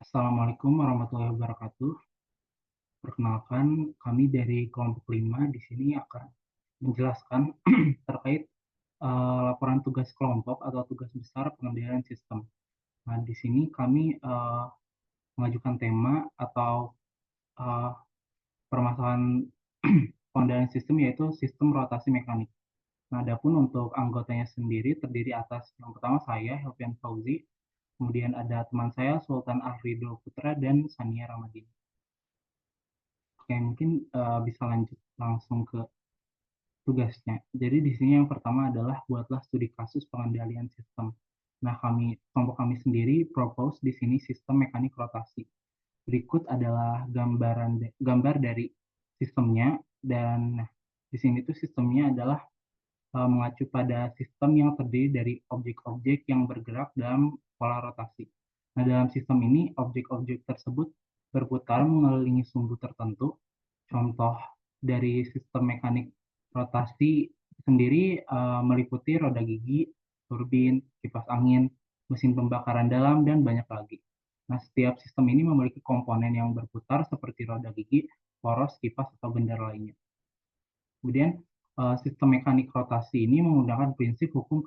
Assalamualaikum warahmatullahi wabarakatuh. Perkenalkan, kami dari kelompok 5 di sini akan menjelaskan terkait laporan tugas kelompok atau tugas besar pengendalian sistem. Nah, di sini kami mengajukan tema atau eh, permasalahan pengendalian sistem yaitu sistem rotasi mekanik. Nah, adapun untuk anggotanya sendiri terdiri atas yang pertama saya, Helvian Fauzi, kemudian ada teman saya Sultan Afrido Putra dan Sania Ramadini. Oke, mungkin bisa lanjut langsung ke tugasnya. Jadi di sini yang pertama adalah buatlah studi kasus pengendalian sistem. Nah, kelompok kami sendiri propose di sini sistem mekanik rotasi. Berikut adalah gambar dari sistemnya dan di sini tuh sistemnya adalah mengacu pada sistem yang terdiri dari objek-objek yang bergerak dalam pola rotasi. Nah, dalam sistem ini objek-objek tersebut berputar mengelilingi sumbu tertentu. Contoh dari sistem mekanik rotasi sendiri meliputi roda gigi, turbin, kipas angin, mesin pembakaran dalam, dan banyak lagi. Nah, setiap sistem ini memiliki komponen yang berputar seperti roda gigi, poros, kipas, atau benda lainnya. Kemudian, sistem mekanik rotasi ini menggunakan prinsip hukum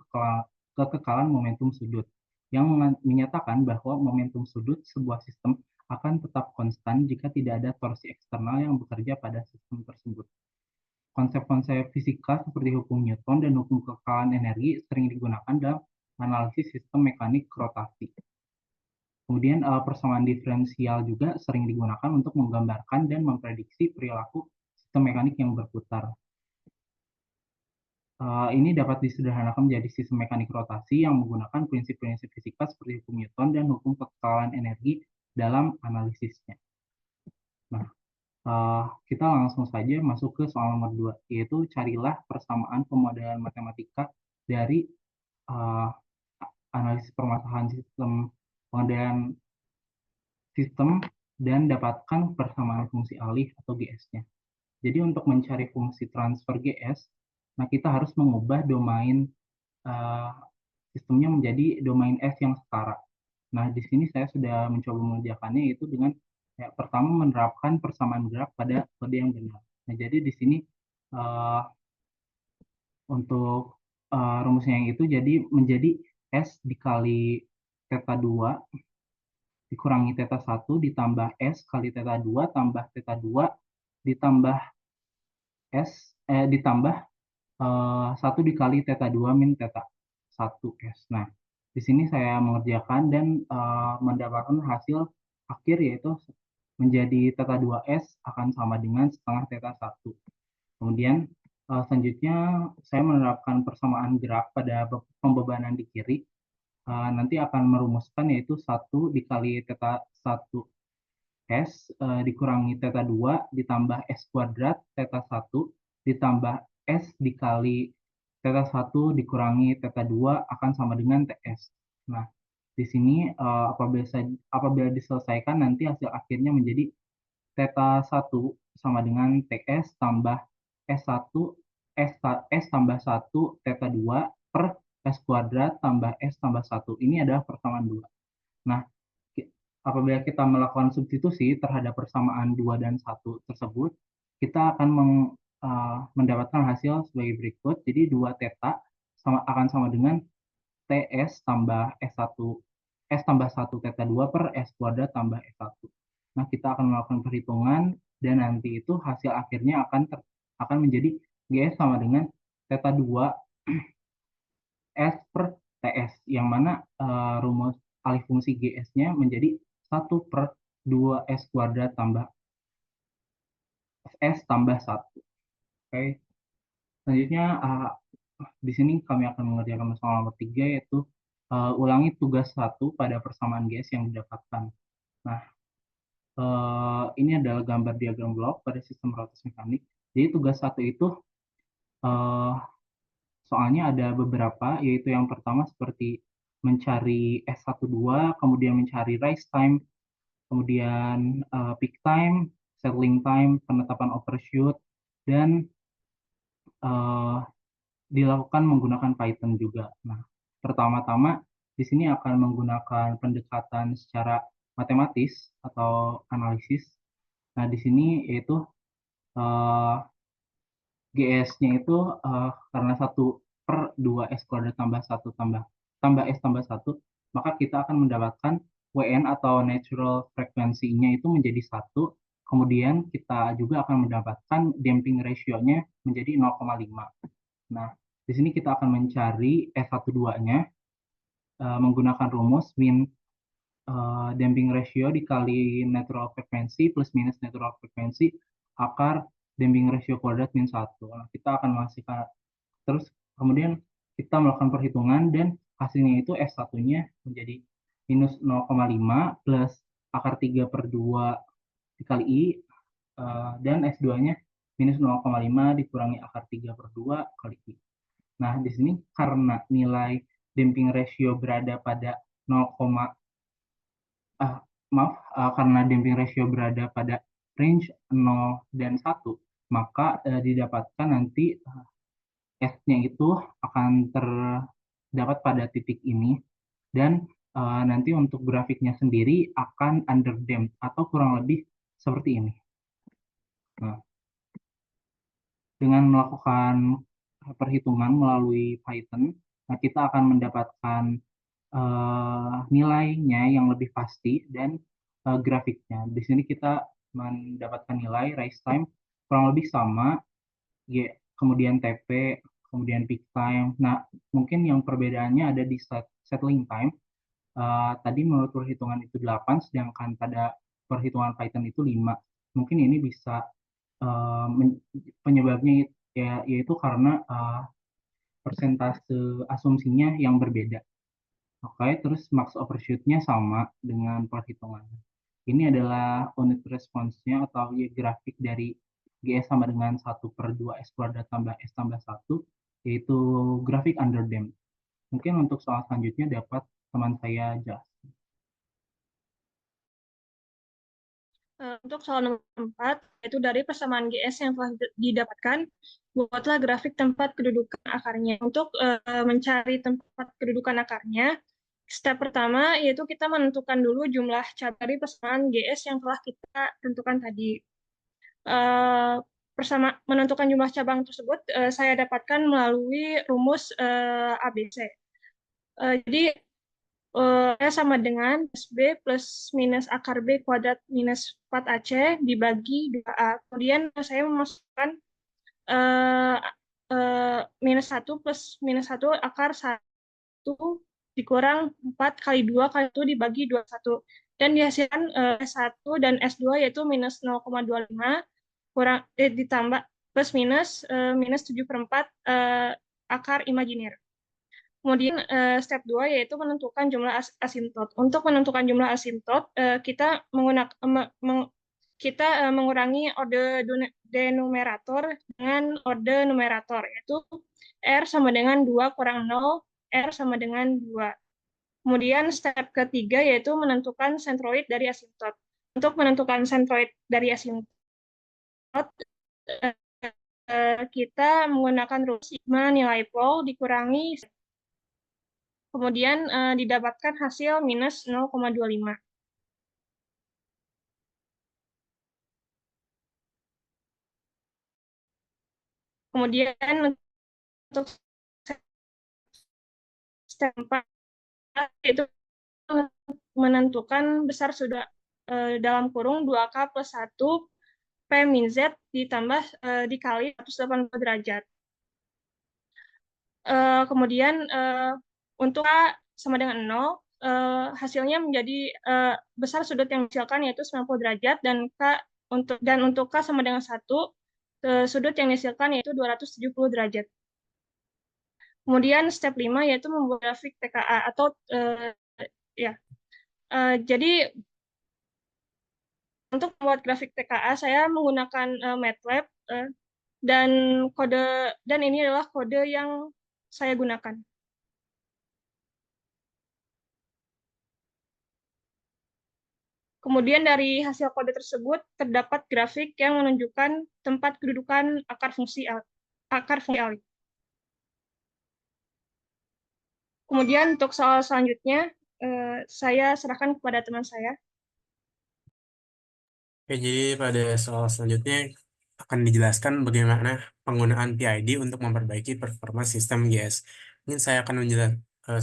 kekekalan momentum sudut, yang menyatakan bahwa momentum sudut sebuah sistem akan tetap konstan jika tidak ada torsi eksternal yang bekerja pada sistem tersebut. Konsep-konsep fisika seperti hukum Newton dan hukum kekekalan energi sering digunakan dalam analisis sistem mekanik rotasi. Kemudian persamaan diferensial juga sering digunakan untuk menggambarkan dan memprediksi perilaku sistem mekanik yang berputar. Ini dapat disederhanakan menjadi sistem mekanik rotasi yang menggunakan prinsip-prinsip fisika seperti hukum Newton dan hukum kekekalan energi dalam analisisnya. Nah, kita langsung saja masuk ke soal nomor 2, yaitu carilah persamaan pemodelan matematika dari uh, analisis permasalahan sistem pengendalian sistem dan dapatkan persamaan fungsi alih atau GS-nya. Jadi untuk mencari fungsi transfer GS, nah kita harus mengubah domain uh, sistemnya menjadi domain S yang setara. Nah, di sini saya sudah mencoba mengerjakannya yaitu dengan pertama menerapkan persamaan gerak pada kode yang benar. Nah, jadi di sini uh, untuk rumusnya yang itu jadi menjadi S dikali theta 2 dikurangi theta 1 ditambah S kali theta 2 tambah theta 2 ditambah ditambah 1 dikali theta 2 min theta 1 S. Nah, di sini saya mengerjakan dan mendapatkan hasil akhir yaitu menjadi theta 2S akan sama dengan setengah theta 1. Kemudian selanjutnya saya menerapkan persamaan gerak pada pembebanan di kiri. Nanti akan merumuskan yaitu 1 dikali theta 1 S dikurangi theta 2 ditambah S kuadrat theta 1 ditambah S dikali theta 1 dikurangi theta 2 akan sama dengan TS. Nah, di sini apabila diselesaikan nanti hasil akhirnya menjadi theta 1 sama dengan TS tambah S1 S tambah 1 theta 2 per S kuadrat tambah S tambah 1. Ini adalah persamaan 2. Nah, apabila kita melakukan substitusi terhadap persamaan 2 dan 1 tersebut, kita akan mendapatkan hasil sebagai berikut. Jadi 2 theta akan sama dengan TS tambah S1 S tambah 1 theta 2 per S kuadrat tambah S1. Nah, kita akan melakukan perhitungan dan nanti itu hasil akhirnya akan menjadi GS sama dengan theta 2 S per TS, yang mana rumus alih fungsi GS-nya menjadi 1 per 2S kuadrat tambah S tambah 1. Oke. Selanjutnya, di sini kami akan mengerjakan masalah nomor 3, yaitu ulangi tugas 1 pada persamaan GS yang didapatkan. Nah, ini adalah gambar diagram blok pada sistem rotasi mekanik. Jadi tugas 1 itu uh, soalnya ada beberapa, yaitu yang pertama seperti mencari S12, kemudian mencari rise time, kemudian peak time, settling time, penetapan overshoot, dan uh, dilakukan menggunakan Python juga. Nah, pertama-tama di sini akan menggunakan pendekatan secara matematis atau analisis. Nah, di sini yaitu eh, GS-nya itu karena 1/2 S² tambah satu tambah S tambah satu, maka kita akan mendapatkan WN atau natural frekuensinya itu menjadi satu. Kemudian kita juga akan mendapatkan damping ratio-nya menjadi 0,5. Nah, di sini kita akan mencari S12-nya menggunakan rumus min damping ratio dikali natural frekuensi plus minus natural frekuensi akar damping ratio kuadrat min 1. Nah, kita akan menghasilkan terus kemudian kita melakukan perhitungan dan hasilnya itu S1-nya menjadi minus 0,5 plus akar 3/2 dikali I dan S2-nya minus 0,5 dikurangi akar 3/2 kali I. Nah, di sini karena nilai damping ratio berada pada 0, ah, maaf, karena damping ratio berada pada range 0 dan 1, maka didapatkan nanti S-nya itu akan terdapat pada titik ini dan nanti untuk grafiknya sendiri akan underdamped atau kurang lebih seperti ini. Nah, dengan melakukan perhitungan melalui Python, nah kita akan mendapatkan nilainya yang lebih pasti dan grafiknya. Di sini kita mendapatkan nilai rise time kurang lebih sama, kemudian TP, kemudian peak time. Nah, mungkin yang perbedaannya ada di settling time. Tadi menurut perhitungan itu 8, sedangkan pada perhitungan Python itu 5. Mungkin ini bisa penyebabnya yaitu karena persentase asumsinya yang berbeda. Oke, terus max overshoot-nya sama dengan perhitungannya. Ini adalah unit response-nya atau ya, grafik dari GS sama dengan 1/2 S² tambah S tambah 1, yaitu grafik underdamped. Mungkin untuk soal selanjutnya dapat teman saya jelaskan. Untuk soal nomor 4, yaitu dari persamaan GS yang telah didapatkan, buatlah grafik tempat kedudukan akarnya. Untuk mencari tempat kedudukan akarnya, step pertama yaitu kita menentukan dulu jumlah cabang dari persamaan GS yang telah kita tentukan tadi. Menentukan jumlah cabang tersebut saya dapatkan melalui rumus ABC. Jadi sama dengan B plus minus akar B kuadrat minus 4AC dibagi 2A. Kemudian saya memasukkan minus 1 plus minus 1 akar 1 dikurang 4 kali 2 kali 1 dibagi 21. Dan dihasilkan S1 dan S2 yaitu minus 0,25 ditambah plus minus minus 7/4 akar imajiner. Kemudian step 2 yaitu menentukan jumlah asintot. Untuk menentukan jumlah asintot, kita mengurangi orde denumerator dengan orde numerator, yaitu R sama dengan 2 kurang 0, R sama dengan 2. Kemudian step ketiga yaitu menentukan sentroid dari asintot. Untuk menentukan sentroid dari asintot, kita menggunakan rumus sigma nilai pol dikurangi, kemudian didapatkan hasil minus 0,25. Kemudian untuk step 4 itu menentukan besar sudah dalam kurung 2K plus 1 P min Z ditambah dikali 180 derajat. Kemudian untuk A sama dengan 0, hasilnya menjadi besar sudut yang dihasilkan yaitu 90 derajat dan untuk K sama dengan 1, sudut yang dihasilkan yaitu 270 derajat. Kemudian step 5 yaitu membuat grafik TKA atau ya. Jadi untuk membuat grafik TKA saya menggunakan MATLAB dan ini adalah kode yang saya gunakan. Kemudian dari hasil kode tersebut terdapat grafik yang menunjukkan tempat kedudukan akar fungsi alif. Kemudian untuk soal selanjutnya saya serahkan kepada teman saya. Oke, jadi pada soal selanjutnya akan dijelaskan bagaimana penggunaan PID untuk memperbaiki performa sistem GS. Mungkin saya akan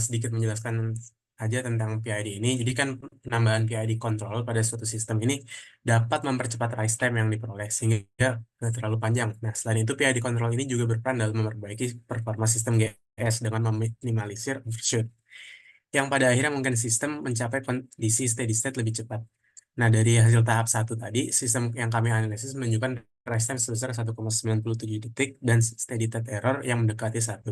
sedikit menjelaskan aja tentang PID ini. Jadi kan penambahan PID control pada suatu sistem ini dapat mempercepat rise time yang diperoleh sehingga tidak terlalu panjang. Nah, selain itu PID control ini juga berperan dalam memperbaiki performa sistem GS dengan meminimalisir overshoot yang pada akhirnya mungkin sistem mencapai kondisi steady state lebih cepat. Nah, dari hasil tahap satu tadi, sistem yang kami analisis menunjukkan rise time sebesar 1,97 detik dan steady state error yang mendekati 1.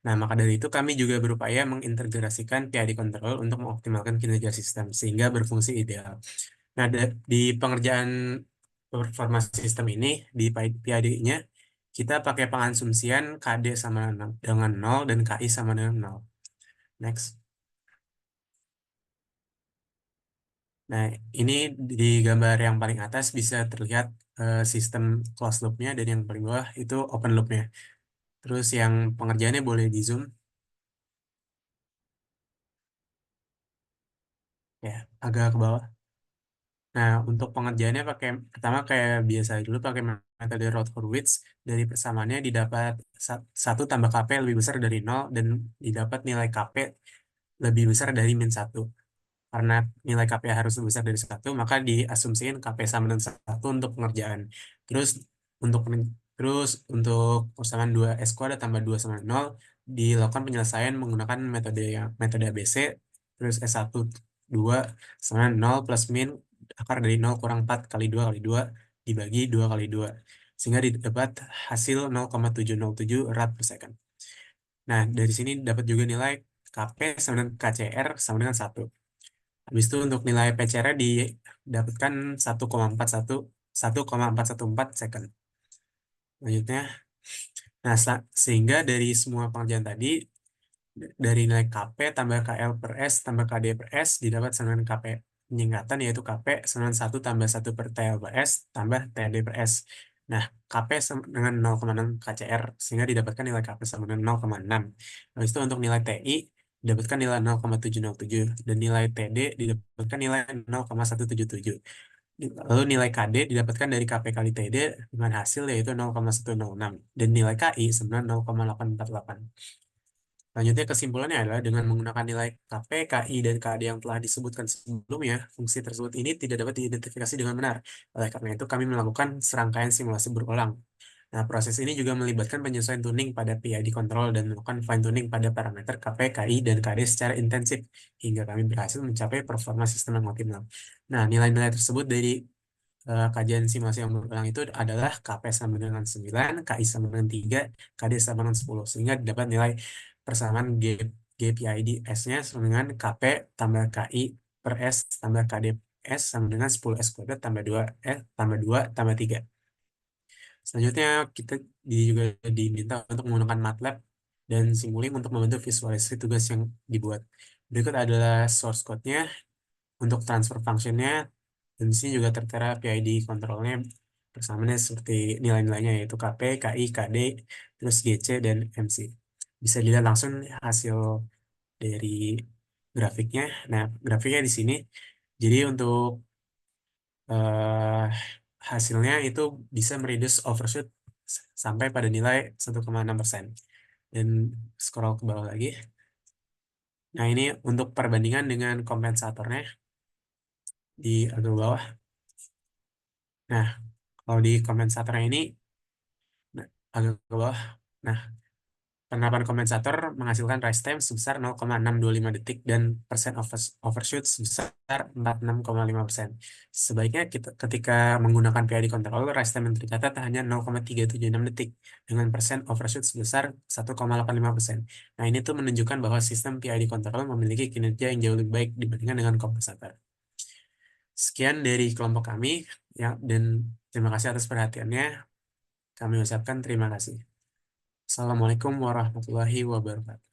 Nah, maka dari itu kami juga berupaya mengintegrasikan PID control untuk mengoptimalkan kinerja sistem sehingga berfungsi ideal. Nah, di pengerjaan performa sistem ini, di PID-nya, kita pakai pengasumsian KD sama dengan 0 dan KI sama dengan 0. Next. Nah, ini di gambar yang paling atas bisa terlihat sistem closed loop-nya dan yang paling bawah itu open loop-nya. Terus yang pengerjaannya boleh di zoom ya agak ke bawah. Nah, untuk pengerjaannya pakai pertama kayak biasa dulu pakai metode Rutherford-Width. Dari persamaannya didapat 1 tambah KP lebih besar dari 0 dan didapat nilai KP lebih besar dari -1. Karena nilai KP harus lebih besar dari 1, maka diasumsikan KP sama dengan 1 untuk pengerjaan. Terus untuk persamaan 2 S kuadrat tambah 2 sama 0 dilakukan penyelesaian menggunakan metode ABC, terus S1 2 sama 0 plus min akar dari 0 kurang 4 kali 2 kali 2 dibagi 2 kali 2 sehingga didapat hasil 0,707 rad per second. Nah, dari sini dapat juga nilai KP sama dengan KCR sama dengan 1. Habis itu untuk nilai PCR didapatkan 1,414 second. Selanjutnya, nah sehingga dari semua pengerjaan tadi, dari nilai KP tambah KL per S tambah KD per S didapat dengan KP penyingkatan yaitu KP sama dengan 1 tambah 1 per TL per S tambah TD per S. Nah, KP dengan 0,6 KCR sehingga didapatkan nilai KP sama dengan 0,6. Habis itu untuk nilai TI didapatkan nilai 0,707 dan nilai TD didapatkan nilai 0,177. Lalu nilai KD didapatkan dari KP kali TD dengan hasil yaitu 0,106 dan nilai KI sebenarnya 0,848. Selanjutnya kesimpulannya adalah dengan menggunakan nilai KP, KI, dan KD yang telah disebutkan sebelumnya, fungsi tersebut ini tidak dapat diidentifikasi dengan benar. Oleh karena itu, kami melakukan serangkaian simulasi berulang. Nah, proses ini juga melibatkan penyesuaian tuning pada PID control dan melakukan fine tuning pada parameter KP, KI, dan KD secara intensif hingga kami berhasil mencapai performa sistem yang optimal. Nah, nilai-nilai tersebut dari kajian simulasi yang berulang itu adalah KP sama dengan 9, KI sama dengan 3, KD sama dengan 10. Sehingga dapat nilai persamaan GPID S-nya sama dengan KP tambah KI per S tambah KD S sama dengan 10 S kuadrat tambah 2 tambah 2 tambah 3. Selanjutnya kita juga diminta untuk menggunakan MATLAB dan Simulink untuk membantu visualisasi tugas yang dibuat. Berikut adalah source code-nya untuk transfer function-nya. Dan di sini juga tertera PID kontrolnya persamaannya seperti nilai-nilainya yaitu KP, KI, KD, terus GC, dan MC. Bisa dilihat langsung hasil dari grafiknya. Nah, grafiknya di sini. Jadi untuk eh, hasilnya itu bisa mereduce overshoot sampai pada nilai 1,6%. Dan scroll ke bawah lagi. Nah, ini untuk perbandingan dengan kompensatornya di agak bawah. Nah, kalau di kompensatornya ini agak ke bawah. Nah, penerapan kompensator menghasilkan rise time sebesar 0,625 detik dan persen overshoot sebesar 46,5%. Sebaiknya kita ketika menggunakan PID control, rise time yang tercatat hanya 0,376 detik dengan persen overshoot sebesar 1,85%. Nah, ini tuh menunjukkan bahwa sistem PID control memiliki kinerja yang jauh lebih baik dibandingkan dengan kompensator. Sekian dari kelompok kami, ya, dan terima kasih atas perhatiannya. Kami ucapkan terima kasih. Assalamualaikum warahmatullahi wabarakatuh.